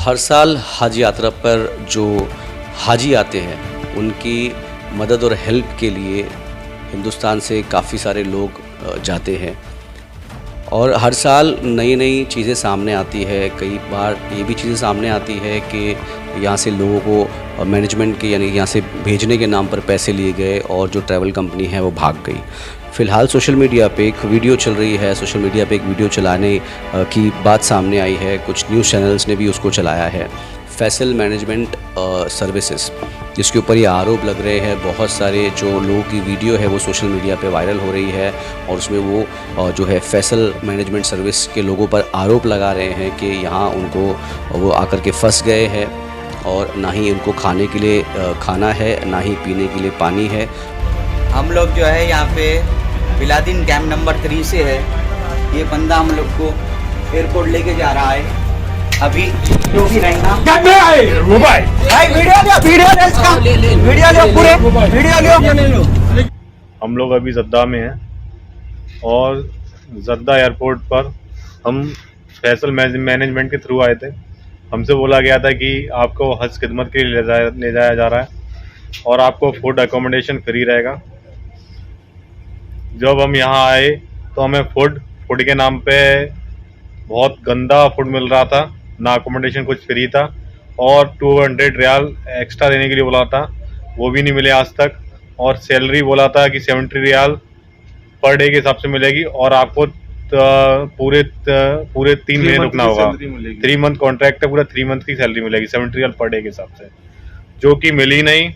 हर साल हज यात्रा पर जो हाजी आते हैं उनकी मदद और हेल्प के लिए हिंदुस्तान से काफ़ी सारे लोग जाते हैं और हर साल नई नई चीज़ें सामने आती है। कई बार ये भी चीज़ें सामने आती है कि यहाँ से लोगों को मैनेजमेंट के यानी यहाँ से भेजने के नाम पर पैसे लिए गए और जो ट्रैवल कंपनी है वो भाग गई। फ़िलहाल सोशल मीडिया पे एक वीडियो चल रही है, सोशल मीडिया पे एक वीडियो चलाने की बात सामने आई है। कुछ न्यूज़ चैनल्स ने भी उसको चलाया है, फैसल मैनेजमेंट सर्विसेज, जिसके ऊपर ये आरोप लग रहे हैं। बहुत सारे जो लोगों की वीडियो है वो सोशल मीडिया पे वायरल हो रही है और उसमें वो जो है फैसल मैनेजमेंट सर्विस के लोगों पर आरोप लगा रहे हैं कि यहाँ उनको वो आकर के फंस गए हैं और ना ही उनको खाने के लिए खाना है, ना ही पीने के लिए पानी है। हम लोग जो है यहाँ पे बिलादिन कैंप नंबर 3 से है। ये बंदा हम लोग को एयरपोर्ट लेके जा रहा है। अभी जो भी रहेगा भाई वीडियो लो पूरे वीडियो लो। हम लोग अभी जद्दा में हैं और जद्दा एयरपोर्ट पर हम फैसल मैनेजमेंट के थ्रू आए थे। हमसे बोला गया था कि आपको हज खिदमत के लिए ले जाया जा रहा है और आपको फूड अकोमोडेशन फ्री रहेगा। जब हम यहाँ आए तो हमें फूड के नाम पे बहुत गंदा फूड मिल रहा था, ना अकोमोडेशन कुछ फ्री था और 200 रियाल एक्स्ट्रा देने के लिए बोला था, वो भी नहीं मिले आज तक। और सैलरी बोला था कि 70 रियाल पर डे के हिसाब से मिलेगी और आपको पूरे 3 महीने रुकना होगा। 3 मंथ कॉन्ट्रैक्ट है, पूरा 3 मंथ की सैलरी मिलेगी 70 रियाल पर डे के हिसाब से, जो कि मिली नहीं।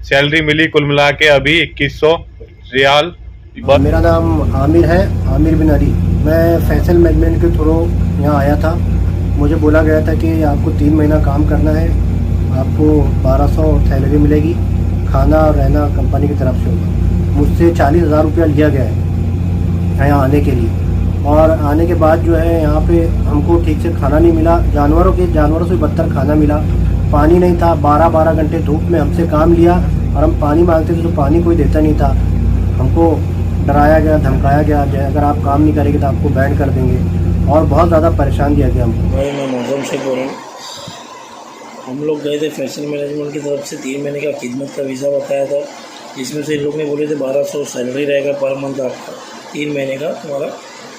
सैलरी मिली कुल मिला के अभी 2100 रियाल। मेरा नाम आमिर है, आमिर बिन अली। मैं फैसल मैनेजमेंट के थ्रू यहाँ आया था। मुझे बोला गया था कि आपको 3 महीना काम करना है, आपको 1200 सैलरी मिलेगी, खाना और रहना कंपनी की तरफ से होगा। मुझसे 40,000 रुपया लिया गया है यहाँ आने के लिए और आने के बाद जो है यहाँ पे हमको ठीक से खाना नहीं मिला। जानवरों से बदतर खाना मिला। पानी नहीं था, 12-12 घंटे धूप में हमसे काम लिया और हम पानी मांगते थे तो पानी कोई देता नहीं था। हमको डराया गया, धमकाया गया, अगर आप काम नहीं करेंगे तो आपको बैन कर देंगे और बहुत ज़्यादा परेशान किया गया हमको। भाई मैं मौसम से बोल रहा हूँ। हम लोग गए थे फैसल मैनेजमेंट की तरफ से 3 महीने का खिदमत का वीज़ा बताया था, जिसमें से इन लोग ने बोले थे 1200 सैलरी रहेगा पर मंथ आपका, 3 महीने का तुम्हारा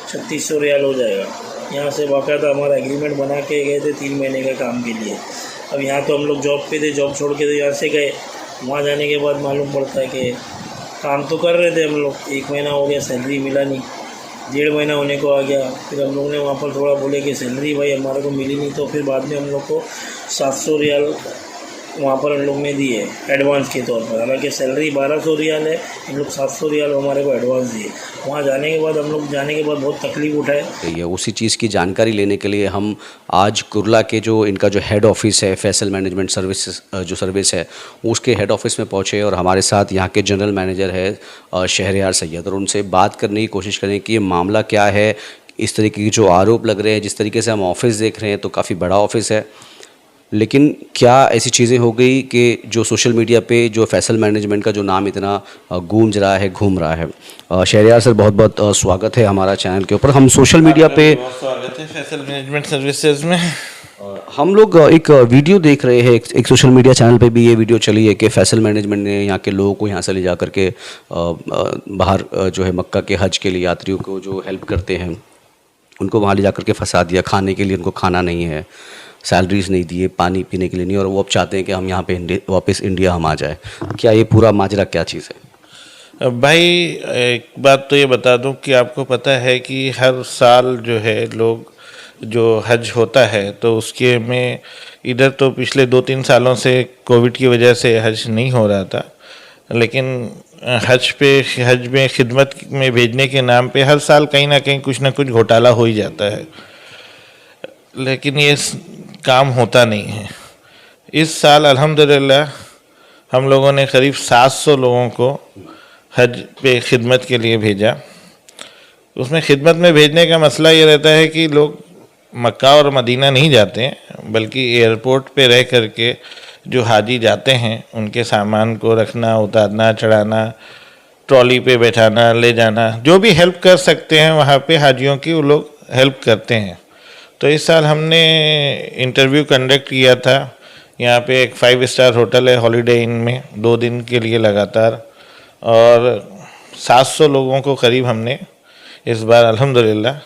3600 रियाल हो जाएगा। यहाँ से बाकायदा हमारा एग्रीमेंट बना के गए थे 3 महीने का काम के लिए। अब यहाँ तो हम लोग जॉब पे थे, जॉब छोड़ के तो यहाँ से गए। वहाँ जाने के बाद मालूम पड़ता है कि काम तो कर रहे थे हम लोग, 1 महीना हो गया सैलरी मिला नहीं, 1.5 महीना होने को आ गया। फिर हम लोग ने वहाँ पर थोड़ा बोले कि सैलरी भाई हमारे को मिली नहीं, तो फिर बाद में हम लोग को 700 रियाल वहाँ पर हम लोग ने दिए एडवांस के तौर पर। हालांकि सैलरी 1200 रियाल है, हम लोग 700 रियाल हमारे को एडवांस दिए। वहाँ जाने के बाद हम लोग बहुत तकलीफ़ उठाए। ये उसी चीज़ की जानकारी लेने के लिए हम आज कुर्ला के जो इनका जो हेड ऑफिस है फैसल मैनेजमेंट सर्विस है उसके हेड ऑफिस में पहुँचे और हमारे साथ यहाँ के जनरल मैनेजर है शहरयार सैयद, और उनसे बात करने की कोशिश करें कि ये मामला क्या है। इस तरीके के जो आरोप लग रहे हैं, जिस तरीके से हम ऑफिस देख रहे हैं तो काफ़ी बड़ा ऑफिस है, लेकिन क्या ऐसी चीज़ें हो गई कि जो सोशल मीडिया पे जो फैसल मैनेजमेंट का जो नाम इतना गूंज रहा है, घूम रहा है। शहरयार सर बहुत बहुत स्वागत है हमारा चैनल के ऊपर। हम सोशल मीडिया पे स्वागत है फैसल मैनेजमेंट सर्विसेज में। हम लोग एक वीडियो देख रहे हैं, एक सोशल मीडिया चैनल पे भी ये वीडियो चली है कि फैसल मैनेजमेंट ने यहाँ के लोगों को यहाँ से ले जा करके बाहर जो है मक्का के हज के लिए यात्रियों को जो हेल्प करते हैं उनको वहाँ ले जा करके फंसा दिया। खाने के लिए उनको खाना नहीं है, सैलरीज नहीं दिए, पानी पीने के लिए नहीं, और वो अब चाहते हैं कि हम यहाँ पे वापस इंडिया हम आ जाए। क्या ये पूरा माजरा क्या चीज़ है? भाई एक बात तो ये बता दूं कि आपको पता है कि हर साल जो है लोग जो हज होता है तो उसके में इधर तो पिछले 2-3 सालों से कोविड की वजह से हज नहीं हो रहा था, लेकिन हज में खिदमत में भेजने के नाम पे हर साल कहीं ना कहीं कुछ ना कुछ घोटाला हो ही जाता है, लेकिन ये काम होता नहीं है। इस साल अल्हम्दुलिल्लाह हम लोगों ने करीब 700 लोगों को हज पे खिदमत के लिए भेजा। उसमें खिदमत में भेजने का मसला ये रहता है कि लोग मक्का और मदीना नहीं जाते हैं, बल्कि एयरपोर्ट पे रह करके जो हाजी जाते हैं उनके सामान को रखना, उतारना, चढ़ाना, ट्रॉली पे बैठाना, ले जाना, जो भी हेल्प कर सकते हैं वहाँ पे हाजियों की वो लोग हेल्प करते हैं। तो इस साल हमने इंटरव्यू कंडक्ट किया था। यहाँ पे एक 5 स्टार होटल है हॉलीडे इन में, 2 दिन के लिए लगातार, और 700 लोगों को करीब हमने इस बार अल्हम्दुलिल्लाह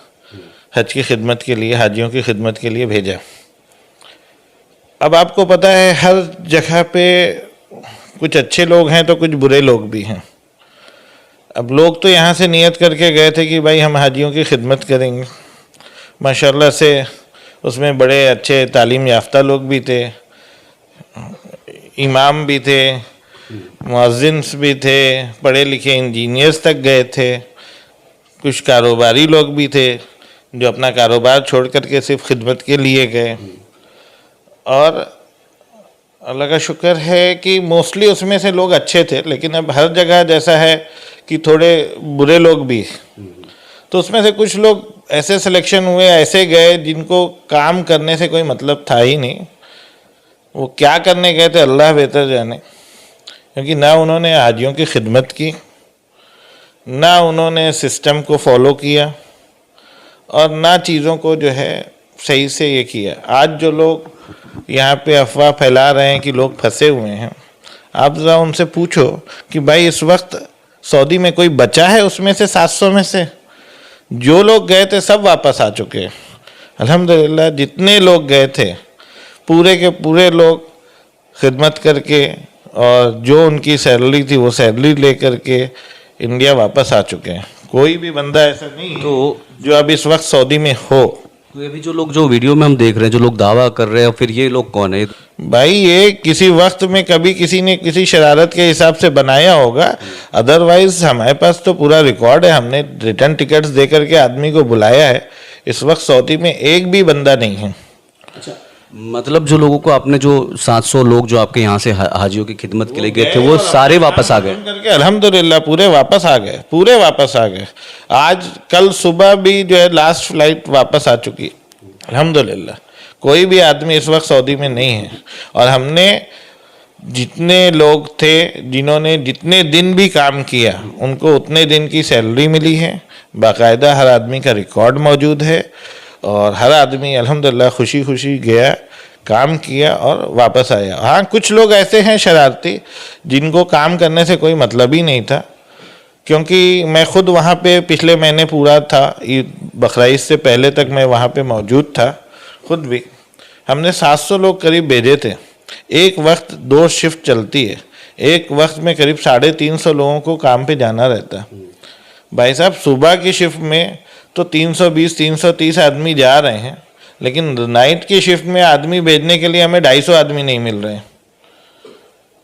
हज की खिदमत के लिए, हाजियों की खिदमत के लिए भेजा। अब आपको पता है हर जगह पे कुछ अच्छे लोग हैं तो कुछ बुरे लोग भी हैं। अब लोग तो यहाँ से नियत करके गए थे कि भाई हम हाजियों की खिदमत करेंगे, माशाल्लाह से उसमें बड़े अच्छे तालीम याफ्ता लोग भी थे, इमाम भी थे, मुअज्जिन्स भी थे, पढ़े लिखे इंजीनियर्स तक गए थे, कुछ कारोबारी लोग भी थे जो अपना कारोबार छोड़ करके सिर्फ खिदमत के लिए गए। और अल्लाह का शुक्र है कि मोस्टली उसमें से लोग अच्छे थे, लेकिन अब हर जगह जैसा है कि थोड़े बुरे लोग भी, तो उसमें से कुछ लोग ऐसे सिलेक्शन हुए, ऐसे गए जिनको काम करने से कोई मतलब था ही नहीं। वो क्या करने गए थे अल्लाह बेहतर जाने, क्योंकि ना उन्होंने हाजियों की खिदमत की, ना उन्होंने सिस्टम को फॉलो किया, और ना चीज़ों को जो है सही से ये किया। आज जो लोग यहाँ पे अफवाह फैला रहे हैं कि लोग फंसे हुए हैं, आप ज़रा उनसे पूछो कि भाई इस वक्त सऊदी में कोई बचा है उसमें से 700 में से? जो लोग गए थे सब वापस आ चुके हैं अल्हम्दुलिल्लाह। जितने लोग गए थे पूरे के पूरे लोग खिदमत करके, और जो उनकी सैलरी थी वो सैलरी ले करके इंडिया वापस आ चुके हैं। कोई भी बंदा ऐसा नहीं तो जो अब इस वक्त सऊदी में हो। तो ये भी जो लोग जो वीडियो में हम देख रहे हैं, जो लोग दावा कर रहे हैं, फिर ये लोग कौन है? भाई ये किसी वक्त में कभी किसी ने किसी शरारत के हिसाब से बनाया होगा, अदरवाइज हमारे पास तो पूरा रिकॉर्ड है। हमने रिटर्न टिकट्स दे करके आदमी को बुलाया है। इस वक्त सऊदी में एक भी बंदा नहीं है। अच्छा, मतलब जो लोगों को आपने जो 700 लोग जो आपके यहाँ से हाजियों की खिदमत के लिए गए थे वो सारे वापस आ गए करके? अल्हम्दुलिल्लाह पूरे वापस आ गए, पूरे वापस आ गए। आज कल सुबह भी जो है लास्ट फ्लाइट वापस आ चुकी अल्हम्दुलिल्लाह। कोई भी आदमी इस वक्त सऊदी में नहीं है। और हमने जितने लोग थे जिन्होंने जितने दिन भी काम किया उनको उतने दिन की सैलरी मिली है। बाकायदा हर आदमी का रिकॉर्ड मौजूद है, और हर आदमी अल्हम्दुलिल्लाह खुशी खुशी गया, काम किया और वापस आया। हाँ, कुछ लोग ऐसे हैं शरारती जिनको काम करने से कोई मतलब ही नहीं था, क्योंकि मैं खुद वहाँ पे पिछले महीने पूरा था, ईद बकरीद से पहले तक मैं वहाँ पे मौजूद था खुद भी। हमने 700 लोग करीब भेजे थे। एक वक्त 2 शिफ्ट चलती है, एक वक्त में करीब 350 लोगों को काम पे जाना रहता है। भाई साहब सुबह की शिफ्ट में तो 320-330 आदमी जा रहे हैं, लेकिन नाइट की शिफ्ट में आदमी भेजने के लिए हमें 250 आदमी नहीं मिल रहे हैं।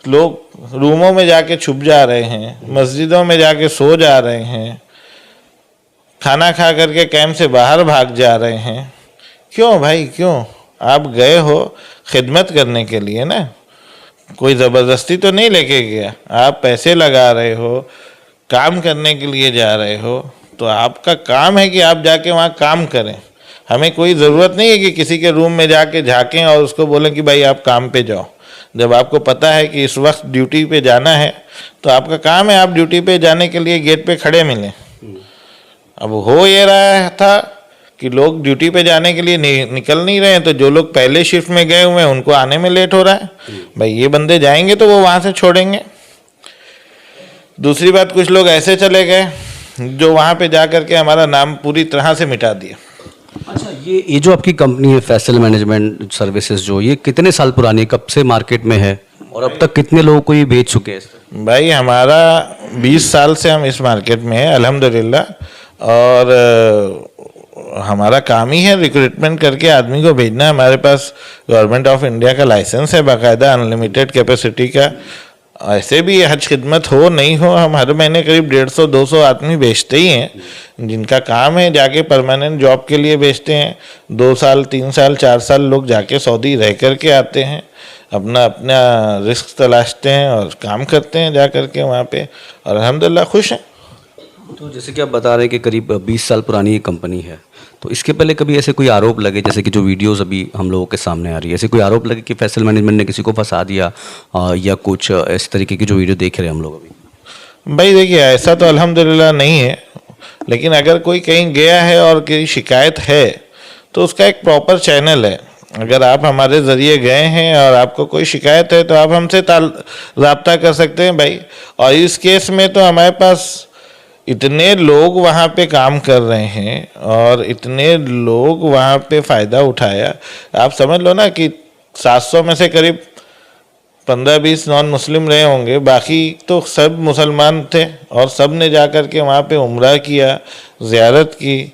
लोग रूमों में जाके छुप जा रहे हैं, मस्जिदों में जाके सो जा रहे हैं, खाना खा करके कैंप से बाहर भाग जा रहे हैं। क्यों भाई, क्यों? आप गए हो खिदमत करने के लिए ना, कोई ज़बरदस्ती तो नहीं लेके गया। आप पैसे लगा रहे हो, काम करने के लिए जा रहे हो, तो आपका काम है कि आप जाके वहाँ काम करें। हमें कोई ज़रूरत नहीं है कि किसी के रूम में जाके झाँकें और उसको बोलें कि भाई आप काम पे जाओ। जब आपको पता है कि इस वक्त ड्यूटी पे जाना है तो आपका काम है आप ड्यूटी पे जाने के लिए गेट पे खड़े मिलें। अब हो ये रहा था कि लोग ड्यूटी पे जाने के लिए निकल नहीं रहे हैं, तो जो लोग पहले शिफ्ट में गए हुए हैं उनको आने में लेट हो रहा है। भाई ये बंदे जाएंगे तो वो वहाँ से छोड़ेंगे। दूसरी बात, कुछ लोग ऐसे चले गए जो वहाँ पे जा कर के हमारा नाम पूरी तरह से मिटा दिया। अच्छा, ये जो आपकी कंपनी है फैसल मैनेजमेंट सर्विसेज, जो ये कितने साल पुरानी है, कब से मार्केट में है और अब तक कितने लोगों को ये बेच चुके हैं? भाई हमारा 20 साल से हम इस मार्केट में है अल्हम्दुलिल्लाह, और हमारा काम ही है रिक्रूटमेंट करके आदमी को भेजना। हमारे पास गवर्नमेंट ऑफ इंडिया का लाइसेंस है बाकायदा अनलिमिटेड कैपेसिटी का। ऐसे भी हज खिदमत हो नहीं हो, हम हर महीने करीब 150-200 आदमी बेचते ही हैं जिनका काम है जाके परमानेंट जॉब के लिए बेचते हैं। 2 साल 3 साल 4 साल लोग जाके सऊदी रह कर के आते हैं, अपना रिस्क तलाशते हैं और काम करते हैं जा कर के वहाँ पे, और अल्हम्दुलिल्लाह खुश हैं। तो जैसे कि आप बता रहे हैं कि करीब 20 साल पुरानी ये कंपनी है, तो इसके पहले कभी ऐसे कोई आरोप लगे, जैसे कि जो वीडियोस अभी हम लोगों के सामने आ रही है, ऐसे कोई आरोप लगे कि फैसल मैनेजमेंट ने किसी को फंसा दिया या कुछ इस तरीके की जो वीडियो देख रहे हैं हम लोग अभी? भाई देखिए, ऐसा तो अल्हम्दुलिल्लाह नहीं है, लेकिन अगर कोई कहीं गया है और कोई शिकायत है तो उसका एक प्रॉपर चैनल है। अगर आप हमारे ज़रिए गए हैं और आपको कोई शिकायत है तो आप हमसे रब्ता कर सकते हैं भाई। और इस केस में तो हमारे पास इतने लोग वहाँ पे काम कर रहे हैं और इतने लोग वहाँ पे फ़ायदा उठाया। आप समझ लो ना कि 700 में से करीब 15-20 नॉन मुस्लिम रहे होंगे, बाकी तो सब मुसलमान थे और सब ने जा कर के वहाँ पे उम्रा किया, ज़ियारत की,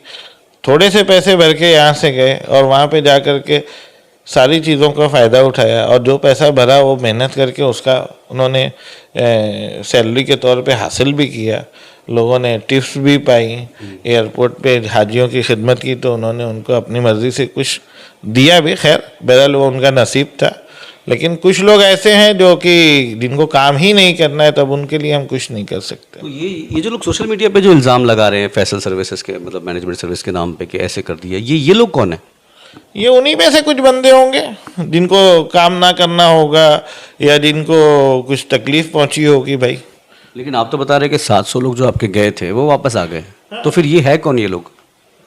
थोड़े से पैसे भर के यहाँ से गए और वहाँ पे जा कर के सारी चीज़ों का फ़ायदा उठाया। और जो पैसा भरा वो मेहनत करके उसका उन्होंने सैलरी के तौर पे हासिल भी किया। लोगों ने टिप्स भी पाई, एयरपोर्ट पे हाजियों की खिदमत की तो उन्होंने उनको अपनी मर्ज़ी से कुछ दिया भी। खैर बहरहाल वो उनका नसीब था। लेकिन कुछ लोग ऐसे हैं जो कि जिनको काम ही नहीं करना है, तब उनके लिए हम कुछ नहीं कर सकते। तो ये जो लोग सोशल मीडिया पे जो इल्ज़ाम लगा रहे हैं फैसल सर्विसेज के मतलब मैनेजमेंट सर्विस के नाम पे कि ऐसे कर दिया, ये लोग कौन है? ये उन्हीं में से कुछ बंदे होंगे जिनको काम ना करना होगा या जिनको कुछ तकलीफ पहुंची होगी भाई। लेकिन आप तो बता रहे कि 700 लोग जो आपके गए थे वो वापस आ गए, तो फिर ये है कौन ये लोग?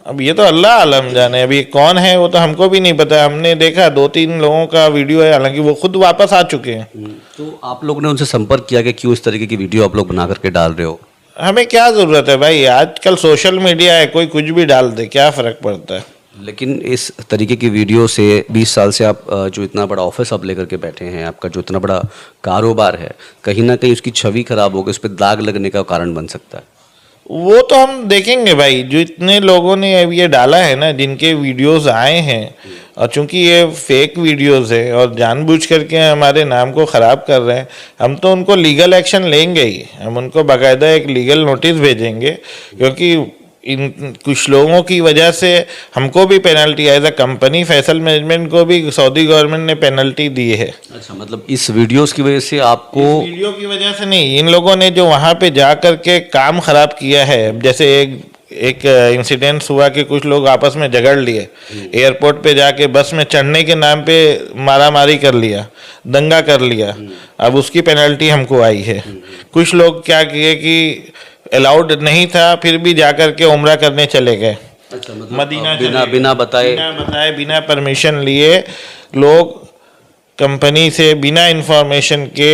अब ये तो अल्लाह आलम जाने, अभी कौन है वो तो हमको भी नहीं पता। हमने देखा 2-3 लोगों का वीडियो है, हालांकि वो खुद वापस आ चुके हैं। तो आप लोग ने उनसे संपर्क किया कि क्यों इस तरीके की वीडियो आप लोग बना करके डाल रहे हो? हमें क्या ज़रूरत है भाई, आजकल सोशल मीडिया है, कोई कुछ भी डाल दे, क्या फ़र्क पड़ता है। लेकिन इस तरीके की वीडियो से 20 साल से आप जो इतना बड़ा ऑफिस आप लेकर के बैठे हैं, आपका जो इतना बड़ा कारोबार है, कहीं ना कहीं उसकी छवि खराब होगी, उस पर दाग लगने का कारण बन सकता है। वो तो हम देखेंगे भाई। जो इतने लोगों ने अब ये डाला है ना, जिनके वीडियोस आए हैं, और चूंकि ये फेक वीडियोस है और जानबूझ करके हमारे नाम को ख़राब कर रहे हैं, हम तो उनको लीगल एक्शन लेंगे ही। हम उनको बाकायदा एक लीगल नोटिस भेजेंगे, क्योंकि इन कुछ लोगों की वजह से हमको भी penalty as a company, Faisal management को भी सऊदी गवर्नमेंट ने पेनल्टी दी है। अच्छा, मतलब इस वीडियोस की वजह से आपको? इस वीडियो की वजह से नहीं, इन लोगों ने जो वहाँ पे जा कर के काम ख़राब किया है। जैसे एक इंसिडेंस हुआ कि कुछ लोग आपस में झगड़ लिए, एयरपोर्ट पे जाके बस में चढ़ने के नाम पे मारामारी कर लिया, दंगा कर लिया। अब उसकी पेनल्टी हमको आई है। कुछ लोग क्या किए कि अलाउड नहीं था, फिर भी जाकर के उम्रा करने चले गए। अच्छा, मतलब मदीना बिना बताए बिना परमिशन लिए लोग कंपनी से बिना इंफॉर्मेशन के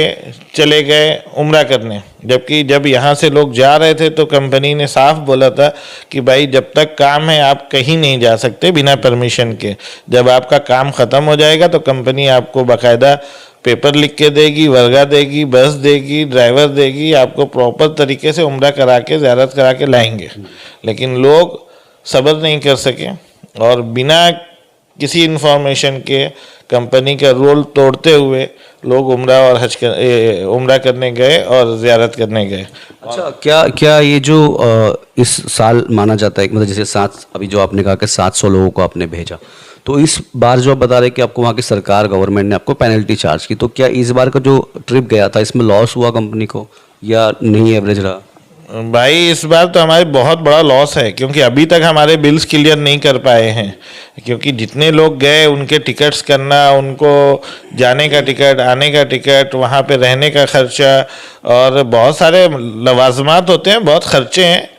चले गए उम्रा करने। जबकि जब यहाँ से लोग जा रहे थे तो कंपनी ने साफ बोला था कि भाई जब तक काम है आप कहीं नहीं जा सकते बिना परमिशन के। जब आपका काम ख़त्म हो जाएगा तो कंपनी आपको बाकायदा पेपर लिख के देगी, वर्गा देगी, बस देगी, ड्राइवर देगी, आपको प्रॉपर तरीके से उम्रा करा के ज़ियारत करा के लाएंगे। लेकिन लोग सब्र नहीं कर सके और बिना किसी इन्फॉर्मेशन के कंपनी का रूल तोड़ते हुए लोग उम्रा और उम्रा करने गए और ज़ियारत करने गए। अच्छा, क्या ये जो इस साल माना जाता है, मतलब जैसे 7 अभी जो आपने कहा कि 700 लोगों को आपने भेजा, तो इस बार जो आप बता रहे कि आपको वहाँ की सरकार गवर्नमेंट ने आपको पेनल्टी चार्ज की, तो क्या इस बार का जो ट्रिप गया था इसमें लॉस हुआ कंपनी को या नहीं एवरेज रहा? भाई इस बार तो हमारे बहुत बड़ा लॉस है, क्योंकि अभी तक हमारे बिल्स क्लियर नहीं कर पाए हैं। क्योंकि जितने लोग गए उनके टिकट्स करना, उनको जाने का टिकट, आने का टिकट, वहाँ पे रहने का खर्चा और बहुत सारे लवाजमात होते हैं, बहुत खर्चे हैं।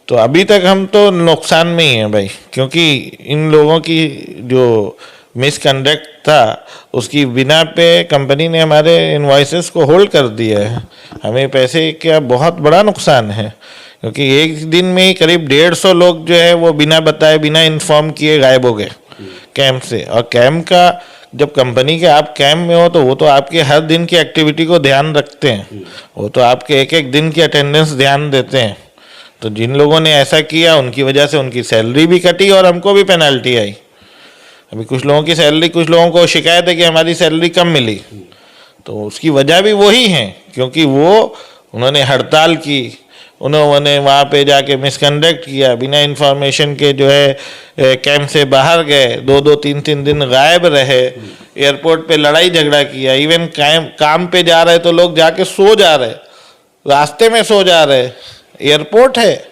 तो अभी तक हम तो नुकसान में ही हैं भाई, क्योंकि इन लोगों की जो मिसकंडक्ट था उसकी बिना पे कंपनी ने हमारे इनवॉइसेस को होल्ड कर दिया है। हमें पैसे का बहुत बड़ा नुकसान है, क्योंकि एक दिन में ही करीब 150 लोग जो है वो बिना बताए, बिना इन्फॉर्म किए गायब हो गए कैंप से। और कैंप का जब कंपनी के आप कैंप में हो तो वो तो आपके हर दिन की एक्टिविटी को ध्यान रखते हैं, वो तो आपके एक एक दिन की अटेंडेंस ध्यान देते हैं। तो जिन लोगों ने ऐसा किया उनकी वजह से उनकी सैलरी भी कटी और हमको भी पेनल्टी आई। अभी कुछ लोगों की सैलरी, कुछ लोगों को शिकायत है कि हमारी सैलरी कम मिली, तो उसकी वजह भी वही है, क्योंकि उन्होंने हड़ताल की, उन्होंने वहाँ पे जाके मिसकंडक्ट किया, बिना इन्फॉर्मेशन के जो है कैंप से बाहर गए, 2-2, 3-3 दिन गायब रहे, एयरपोर्ट पे लड़ाई झगड़ा किया। इवन काम पे जा रहे तो लोग जाके सो जा रहे, रास्ते में सो जा रहे। एयरपोर्ट है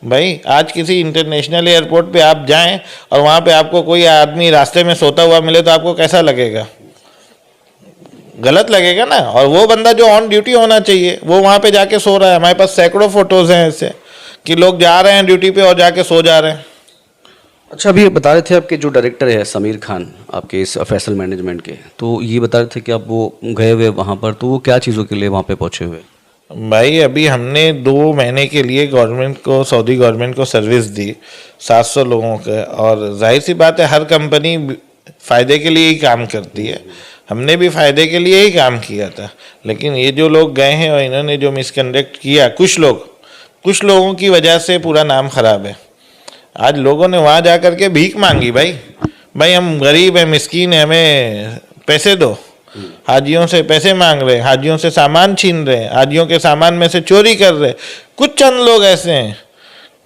भाई, आज किसी इंटरनेशनल एयरपोर्ट पे आप जाएं और वहाँ पे आपको कोई आदमी रास्ते में सोता हुआ मिले तो आपको कैसा लगेगा? गलत लगेगा ना। और वो बंदा जो ऑन ड्यूटी होना चाहिए वो वहाँ पे जाके सो रहा है। हमारे पास सैकड़ों फोटोज़ हैं ऐसे कि लोग जा रहे हैं ड्यूटी पे और जाके सो जा रहे हैं। अच्छा, अभी ये बता रहे थे आपके जो डायरेक्टर है समीर खान आपके इस फैसल मैनेजमेंट के, तो ये बता रहे थे कि आप वो गए हुए वहाँ पर, तो वो क्या चीज़ों के लिए वहाँ पे पहुँचे हुए? भाई अभी हमने 2 महीने के लिए गवर्नमेंट को, सऊदी गवर्नमेंट को सर्विस दी 700 लोगों के, और जाहिर सी बात है हर कंपनी फ़ायदे के लिए ही काम करती है, हमने भी फ़ायदे के लिए ही काम किया था। लेकिन ये जो लोग गए हैं और इन्होंने जो मिसकंडक्ट किया, कुछ लोगों की वजह से पूरा नाम ख़राब है। आज लोगों ने वहाँ जा कर के भीख मांगी, भाई हम गरीब हैं, मिस्कीन हैं, हमें पैसे दो। हाजियों से पैसे मांग रहे, हाजियों से सामान छीन रहे, हाजियों के सामान में से चोरी कर रहे, कुछ चंद लोग ऐसे हैं,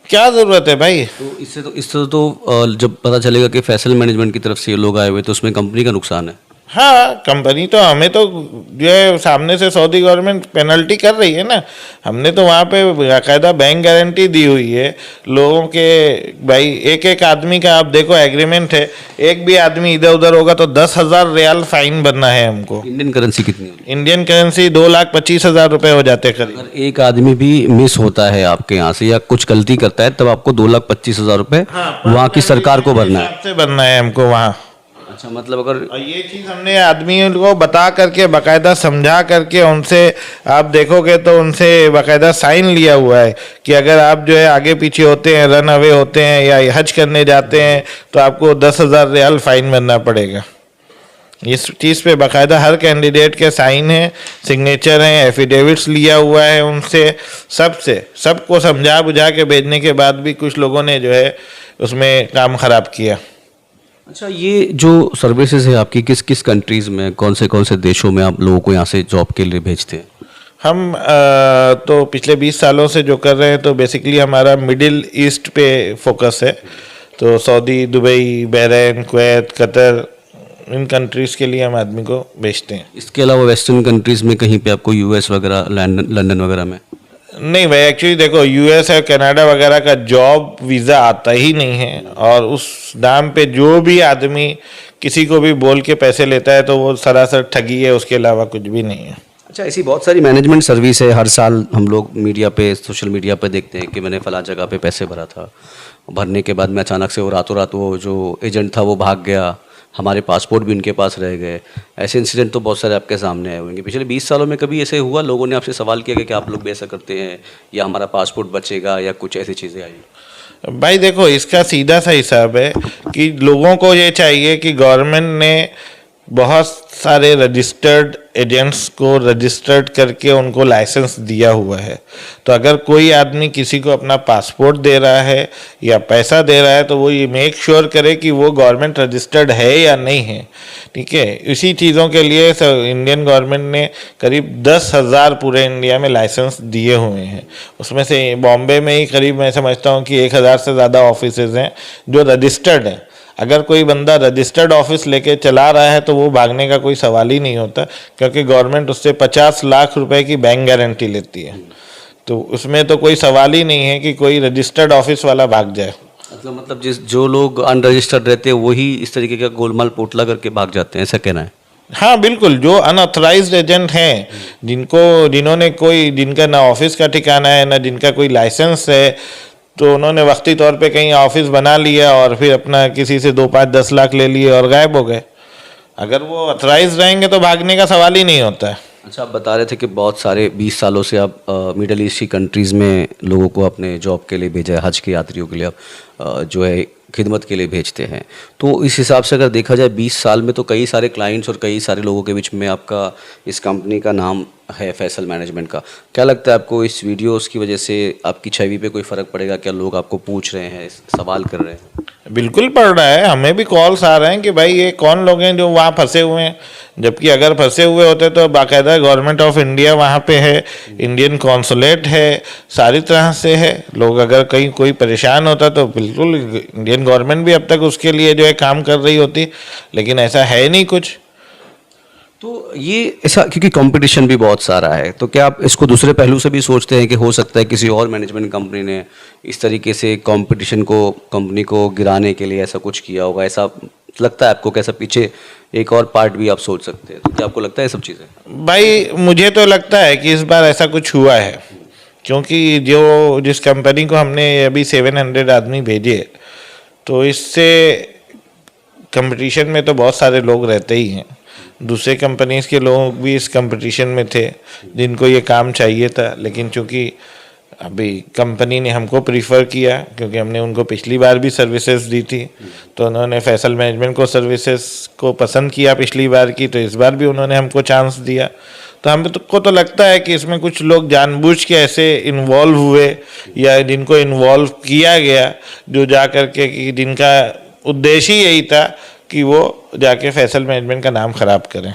क्या ज़रूरत है भाई? तो इससे तो जब पता चलेगा कि फैसल मैनेजमेंट की तरफ से ये लोग आए हुए, तो उसमें कंपनी का नुकसान है। हाँ, कंपनी तो हमें तो जो है सामने से सऊदी गवर्नमेंट पेनल्टी कर रही है ना। हमने तो वहाँ पे बाकायदा बैंक गारंटी दी हुई है लोगों के। भाई एक आदमी का आप देखो एग्रीमेंट है, एक भी आदमी इधर उधर होगा तो 10,000 रियाल फाइन भरना है हमको। इंडियन करेंसी कितनी होगी? इंडियन करेंसी 2,25,000 रुपये हो जाते करीब। अगर एक आदमी भी मिस होता है आपके यहाँ से या कुछ गलती करता है, तब आपको 2,25,000 रुपये वहाँ की सरकार को भरना है। से भरना है हमको वहाँ। अच्छा, मतलब अगर और ये चीज़ हमने आदमियों को बता करके बाकायदा समझा करके उनसे, आप देखोगे तो उनसे बाकायदा साइन लिया हुआ है कि अगर आप जो है आगे पीछे होते हैं, रन अवे होते हैं या हज करने जाते हैं तो आपको 10,000 रियाल फाइन भरना पड़ेगा। इस चीज़ पे बाकायदा हर कैंडिडेट के साइन है, सिग्नेचर हैं, एफिडेविट्स लिया हुआ है उनसे, सबको समझा बुझा के भेजने के बाद भी कुछ लोगों ने जो है उसमें काम ख़राब किया। अच्छा, ये जो सर्विसेज है आपकी किस किस कंट्रीज़ में, कौन से देशों में आप लोगों को यहाँ से जॉब के लिए भेजते हैं? हम तो पिछले 20 सालों से जो कर रहे हैं तो बेसिकली हमारा मिडिल ईस्ट पे फोकस है। तो Saudi, Dubai, Bahrain, Kuwait, Qatar, इन कंट्रीज़ के लिए हम आदमी को भेजते हैं। इसके अलावा वेस्टर्न कंट्रीज़ में कहीं पे आपको यूएस वगैरह, लंदन वगैरह में? नहीं भाई, एक्चुअली देखो यूएस और कनाडा वगैरह का जॉब वीज़ा आता ही नहीं है, और उस दाम पे जो भी आदमी किसी को भी बोल के पैसे लेता है तो वो सरासर ठगी है, उसके अलावा कुछ भी नहीं है। अच्छा, ऐसी बहुत सारी मैनेजमेंट सर्विस है, हर साल हम लोग मीडिया पे, सोशल मीडिया पे देखते हैं कि मैंने फला जगह पे पैसे भरा था, भरने के बाद में अचानक से वो रातों रात वो जो एजेंट था वो भाग गया, हमारे पासपोर्ट भी उनके पास रह गए। ऐसे इंसिडेंट तो बहुत सारे आपके सामने आए होंगे। पिछले 20 सालों में कभी ऐसे हुआ, लोगों ने आपसे सवाल किया कि आप लोग भी ऐसा करते हैं या हमारा पासपोर्ट बचेगा या कुछ ऐसी चीज़ें आई? भाई देखो, इसका सीधा सा हिसाब है कि लोगों को ये चाहिए कि गवर्नमेंट ने बहुत सारे रजिस्टर्ड एजेंट्स को रजिस्टर्ड करके उनको लाइसेंस दिया हुआ है। तो अगर कोई आदमी किसी को अपना पासपोर्ट दे रहा है या पैसा दे रहा है तो वो ये मेक श्योर करे कि वो गवर्नमेंट रजिस्टर्ड है या नहीं है, ठीक है। इसी चीज़ों के लिए इंडियन गवर्नमेंट ने करीब 10,000 पूरे इंडिया में लाइसेंस दिए हुए हैं। उसमें से बॉम्बे में ही करीब मैं समझता हूँ कि 1,000 से ज़्यादा ऑफिसेज हैं जो रजिस्टर्ड हैं। अगर कोई बंदा रजिस्टर्ड ऑफिस लेके चला रहा है तो वो भागने का कोई सवाल ही नहीं होता, क्योंकि गवर्नमेंट उससे 50 लाख रुपए की बैंक गारंटी लेती है। तो उसमें तो कोई सवाल ही नहीं है कि कोई रजिस्टर्ड ऑफिस वाला भाग जाए। मतलब जो लोग अनरजिस्टर्ड रहते हैं वही इस तरीके का गोलमाल पोटला करके भाग जाते हैं, ऐसा कहना है? हाँ बिल्कुल, जो अनऑथराइज्ड एजेंट हैं, जिनका ना ऑफिस का ठिकाना है ना जिनका कोई लाइसेंस है, तो उन्होंने वक्ती तौर पे कहीं ऑफिस बना लिया और फिर अपना किसी से 2, 5, 10 लाख ले लिए और गायब हो गए। अगर वो ऑथराइज रहेंगे तो भागने का सवाल ही नहीं होता है। अच्छा, आप बता रहे थे कि बहुत सारे 20 सालों से आप मिडल ईस्ट की कंट्रीज़ में लोगों को अपने जॉब के लिए भेजा है, हज के यात्रियों के लिए आप जो है खिदमत के लिए भेजते हैं। तो इस हिसाब से अगर देखा जाए 20 साल में तो कई सारे क्लाइंट्स और कई सारे लोगों के बीच में आपका इस कंपनी का नाम है फैसल मैनेजमेंट का। क्या लगता है आपको इस वीडियोस की वजह से आपकी छवि पे कोई फ़र्क पड़ेगा? क्या लोग आपको पूछ रहे हैं, सवाल कर रहे हैं? बिल्कुल पड़ रहा है, हमें भी कॉल्स आ रहे हैं कि भाई ये कौन लोग हैं जो वहाँ फंसे हुए हैं। जबकि अगर फंसे हुए होते तो बाकायदा गवर्नमेंट ऑफ इंडिया वहाँ पे है, इंडियन कॉन्सुलेट है, सारी तरह से है। लोग अगर कहीं कोई परेशान होता तो बिल्कुल इंडियन गवर्नमेंट भी अब तक उसके लिए जो है काम कर रही होती, लेकिन ऐसा है नहीं कुछ। तो ये ऐसा, क्योंकि कंपटीशन भी बहुत सारा है, तो क्या आप इसको दूसरे पहलू से भी सोचते हैं कि हो सकता है किसी और मैनेजमेंट कंपनी ने इस तरीके से कंपटीशन को, कंपनी को गिराने के लिए ऐसा कुछ किया होगा? ऐसा लगता है आपको? कैसा पीछे एक और पार्ट भी आप सोच सकते हैं? तो क्या आपको लगता है सब चीज़ें? भाई मुझे तो लगता है कि इस बार ऐसा कुछ हुआ है, क्योंकि जिस कंपनी को हमने अभी 700 आदमी भेजे तो इससे कंपटीशन में तो बहुत सारे लोग रहते ही हैं, दूसरे कंपनीज़ के लोग भी इस कंपटीशन में थे जिनको ये काम चाहिए था, लेकिन चूँकि अभी कंपनी ने हमको प्रीफर किया क्योंकि हमने उनको पिछली बार भी सर्विसेज दी थी, तो उन्होंने फैसल मैनेजमेंट को सर्विसेज को पसंद किया पिछली बार की, तो इस बार भी उन्होंने हमको चांस दिया। तो हमको तो लगता है कि इसमें कुछ लोग जानबूझ के ऐसे इन्वॉल्व हुए या जिनको इन्वॉल्व किया गया, जो जा कर के कि जिनका उद्देश्य ही यही था कि वो जाके फैसल मैनेजमेंट का नाम ख़राब करें।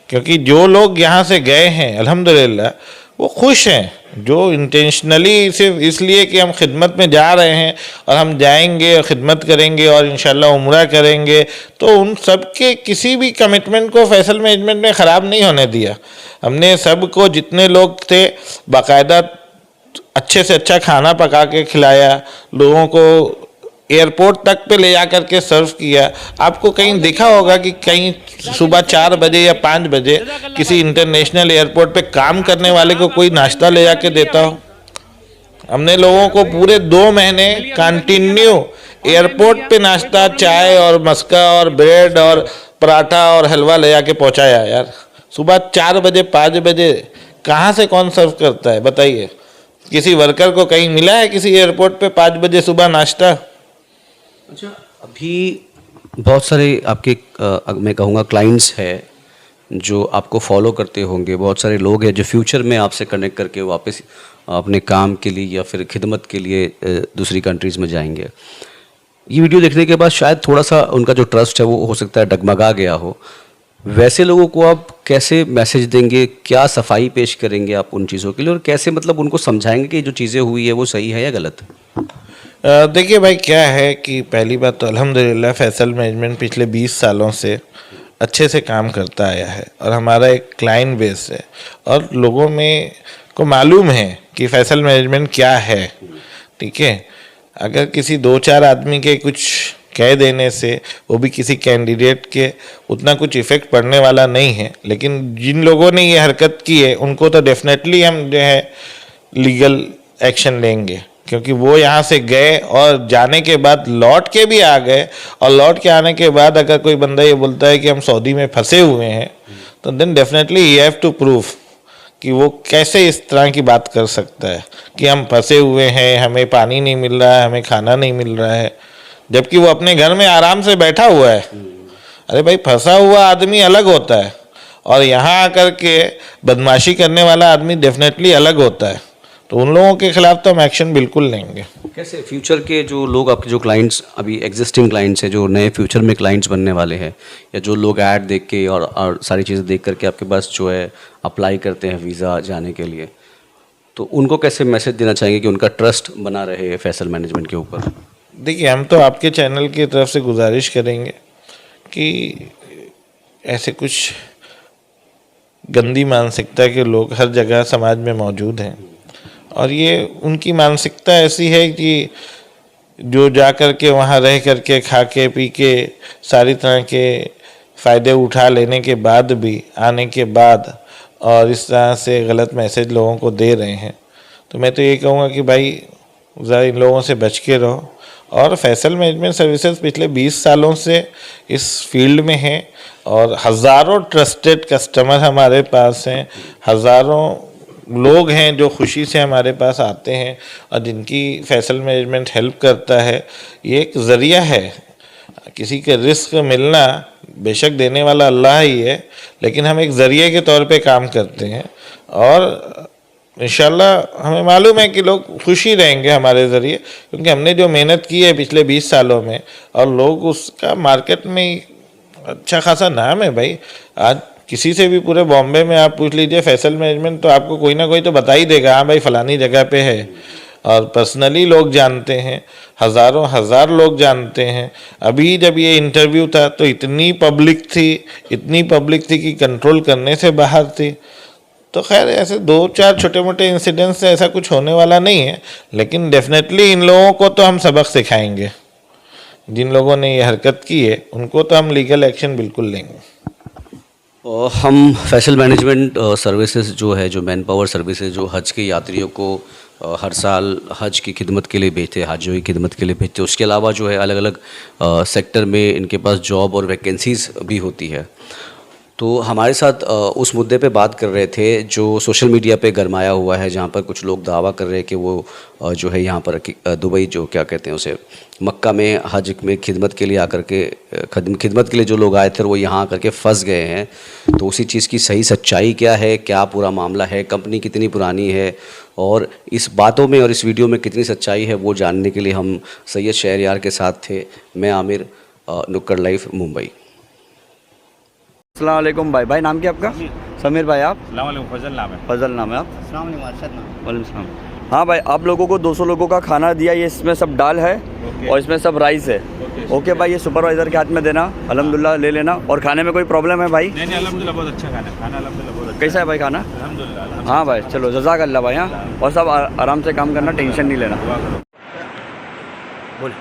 क्योंकि जो लोग यहाँ से गए हैं अल्हम्दुलिल्लाह वो खुश हैं, जो इंटेंशनली सिर्फ इसलिए कि हम खिदमत में जा रहे हैं और हम जाएंगे और ख़िदमत करेंगे और इंशाल्लाह उम्रा करेंगे, तो उन सब के किसी भी कमिटमेंट को फैसल मैनेजमेंट ने ख़राब नहीं होने दिया। हमने सबको जितने लोग थे बाकायदा अच्छे से अच्छा खाना पका के खिलाया, लोगों को एयरपोर्ट तक पे ले जा कर के सर्व किया। आपको कहीं देखा होगा कि कहीं सुबह 4 बजे या 5 बजे किसी इंटरनेशनल एयरपोर्ट पे काम करने वाले को कोई नाश्ता ले जाके देता हो? हमने लोगों को पूरे 2 महीने कंटिन्यू एयरपोर्ट पे नाश्ता, चाय और मस्का और ब्रेड और पराठा और हलवा ले जाके पहुंचाया। यार सुबह 4 बजे 5 बजे कहाँ से कौन सर्व करता है बताइए? किसी वर्कर को कहीं मिला है किसी एयरपोर्ट पे 5 बजे सुबह नाश्ता? अच्छा, अभी बहुत सारे आपके मैं कहूँगा क्लाइंट्स है जो आपको फॉलो करते होंगे, बहुत सारे लोग हैं जो फ्यूचर में आपसे कनेक्ट करके वापस अपने काम के लिए या फिर खिदमत के लिए दूसरी कंट्रीज़ में जाएंगे। ये वीडियो देखने के बाद शायद थोड़ा सा उनका जो ट्रस्ट है वो हो सकता है डगमगा गया हो। वैसे लोगों को आप कैसे मैसेज देंगे, क्या सफाई पेश करेंगे आप उन चीज़ों के लिए, और कैसे मतलब उनको समझाएंगे कि जो चीज़ें हुई है वो सही है या गलत है? देखिए भाई, क्या है कि पहली बात तो अल्हम्दुलिल्लाह फैसल मैनेजमेंट पिछले 20 सालों से अच्छे से काम करता आया है और हमारा एक क्लाइंट बेस है और लोगों में को मालूम है कि फैसल मैनेजमेंट क्या है। ठीक है, अगर किसी 2-4 आदमी के कुछ कह देने से, वो भी किसी कैंडिडेट के, उतना कुछ इफ़ेक्ट पड़ने वाला नहीं है। लेकिन जिन लोगों ने ये हरकत की है उनको तो डेफिनेटली हम जो है लीगल एक्शन लेंगे, क्योंकि वो यहाँ से गए और जाने के बाद लौट के भी आ गए, और लौट के आने के बाद अगर कोई बंदा ये बोलता है कि हम सऊदी में फंसे हुए हैं, तो then definitely you have to prove कि वो कैसे इस तरह की बात कर सकता है कि हम फंसे हुए हैं, हमें पानी नहीं मिल रहा है, हमें खाना नहीं मिल रहा है, जबकि वो अपने घर में आराम से बैठा हुआ है। अरे भाई, फंसा हुआ आदमी अलग होता है और यहाँ आकर के बदमाशी करने वाला आदमी डेफिनेटली अलग होता है। तो उन लोगों के खिलाफ तो हम एक्शन बिल्कुल लेंगे। कैसे फ्यूचर के जो लोग आपके जो क्लाइंट्स अभी एग्जिस्टिंग क्लाइंट्स हैं, जो नए फ्यूचर में क्लाइंट्स बनने वाले हैं, या जो लोग ऐड देख के और सारी चीज़ें देख करके आपके पास जो है अप्लाई करते हैं वीज़ा जाने के लिए, तो उनको कैसे मैसेज देना चाहेंगे कि उनका ट्रस्ट बना रहे फैसल मैनेजमेंट के ऊपर? देखिए, हम तो आपके चैनल की तरफ से गुजारिश करेंगे कि ऐसे कुछ गंदी मानसिकता के लोग हर जगह समाज में मौजूद हैं और ये उनकी मानसिकता ऐसी है कि जो जा कर के वहाँ रह कर के खा के पी के सारी तरह के फ़ायदे उठा लेने के बाद भी आने के बाद और इस तरह से गलत मैसेज लोगों को दे रहे हैं। तो मैं तो ये कहूँगा कि भाई ज़रा इन लोगों से बच के रहो। और फैसल मैनेजमेंट सर्विसेज पिछले 20 सालों से इस फील्ड में हैं और हज़ारों ट्रस्टेड कस्टमर हमारे पास हैं, हज़ारों लोग हैं जो खुशी से हमारे पास आते हैं और जिनकी फैसल मैनेजमेंट हेल्प करता है। ये एक ज़रिया है, किसी के रिस्क मिलना बेशक देने वाला अल्लाह ही है, लेकिन हम एक ज़रिए के तौर पे काम करते हैं और इंशाल्लाह हमें मालूम है कि लोग खुशी रहेंगे हमारे ज़रिए, क्योंकि हमने जो मेहनत की है पिछले 20 सालों में और लोग उसका मार्केट में अच्छा खासा नाम है। भाई आज किसी से भी पूरे बॉम्बे में आप पूछ लीजिए फैसल मैनेजमेंट, तो आपको कोई ना कोई तो बता ही देगा, हाँ भाई फलानी जगह पे है। और पर्सनली लोग जानते हैं, हज़ारों हज़ार लोग जानते हैं। अभी जब ये इंटरव्यू था तो इतनी पब्लिक थी कि कंट्रोल करने से बाहर थी। तो खैर ऐसे 2-4 छोटे मोटे इंसिडेंट से ऐसा कुछ होने वाला नहीं है, लेकिन डेफिनेटली इन लोगों को तो हम सबक सिखाएंगे। जिन लोगों ने ये हरकत की है उनको तो हम लीगल एक्शन बिल्कुल लेंगे। हम फैसल मैनेजमेंट सर्विसेज जो है, जो मैन पावर सर्विसेज जो हज के यात्रियों को हर साल हज की खिदमत के लिए भेजते, हाजियों की खिदमत के लिए भेजते। उसके अलावा जो है अलग अलग सेक्टर में इनके पास जॉब और वैकेंसीज़ भी होती है। तो हमारे साथ उस मुद्दे पे बात कर रहे थे जो सोशल मीडिया पे गरमाया हुआ है, जहाँ पर कुछ लोग दावा कर रहे हैं कि वो जो है यहाँ पर दुबई, जो क्या कहते हैं उसे, मक्का में हज में खिदमत के लिए आकर के खिदमत के लिए जो लोग आए थे वो यहाँ आकर के फंस गए हैं। तो उसी चीज़ की सही सच्चाई क्या है, क्या पूरा मामला है, कंपनी कितनी पुरानी है और इस बातों में और इस वीडियो में कितनी सच्चाई है, वो जानने के लिए हम सैयद शहरयार के साथ थे। मैं आमिर, नुक्कड़ लाइव, मुंबई। अस्सलाम वालेकुम भाई। भाई नाम क्या आपका? समीर भाई। आप? फजल नाम है। फजल नाम है। आप? वालेकुम सलाम। हाँ भाई, आप लोगों को 200 लोगों का खाना दिया, ये इसमें सब दाल है और इसमें सब राइस है। ओके भाई, ये सुपरवाइज़र के हाथ में देना, अल्हम्दुलिल्लाह ले लेना। और खाने में कोई प्रॉब्लम है भाई? नहीं अल्हम्दुलिल्लाह बहुत अच्छा खाना है, अल्हम्दुलिल्लाह बहुत अच्छा। कैसा है भाई खाना? अल्हम्दुलिल्लाह। हाँ भाई, चलो जज़ाकल्लाह भाई। हाँ, और सब आराम से काम करना, टेंशन नहीं लेना। बोल।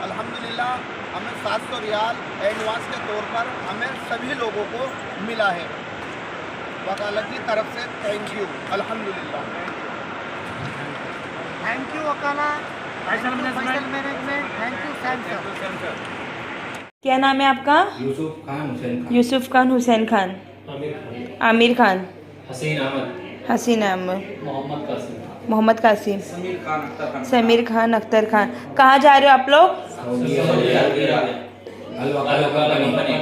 अल्हम्दुलिल्लाह हमें 700 रियाल एडवांस के तौर पर हमें सभी लोगों को मिला है। वकालत की तरफ से थैंक यू, अल्हम्दुलिल्लाह। थैंक यू वकाला, Faisal management, thank you Samsung. क्या नाम है आपका? यूसुफ खान हुसैन खान, आमिर खान, हसीन अहमद, मोहम्मद कासिम, समीर खान, अख्तर खान। कहाँ जा रहे हो आप लोग?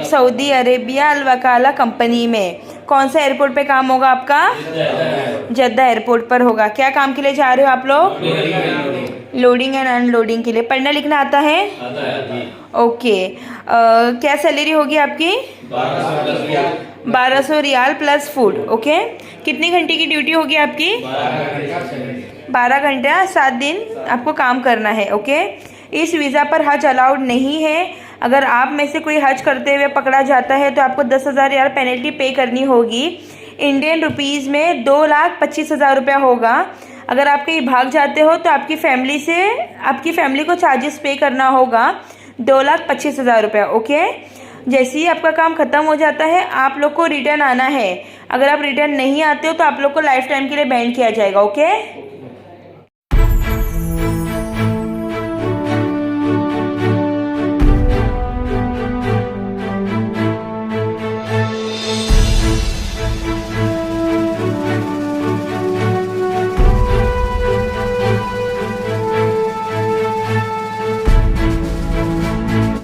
सऊदी अरेबिया अल वकाला कंपनी में। कौन सा एयरपोर्ट पे काम होगा आपका? जद्दा एयरपोर्ट पर होगा। क्या काम के लिए जा रहे हो आप लोग? लोडिंग एंड अनलोडिंग के लिए। पढ़ना लिखना आता है? ओके। क्या सैलरी होगी आपकी? 1200 रियाल प्लस फूड। ओके। कितनी घंटे की ड्यूटी होगी आपकी? 12 घंटा 7 दिन आपको काम करना है। ओके। इस वीज़ा पर हज अलाउड नहीं है। अगर आप में से कोई हज करते हुए पकड़ा जाता है तो आपको 10,000 रियाल पेनल्टी पे करनी होगी। इंडियन रुपीज़ में 2,25,000 रुपया होगा। अगर आप कहीं भाग जाते हो तो आपकी फैमिली को चार्जेस पे करना होगा 2,25,000 रुपया। ओके। जैसे ही आपका काम ख़त्म हो जाता है आप लोग को रिटर्न आना है। अगर आप रिटर्न नहीं आते हो तो आप लोग को लाइफ टाइम के लिए बैन किया जाएगा। ओके।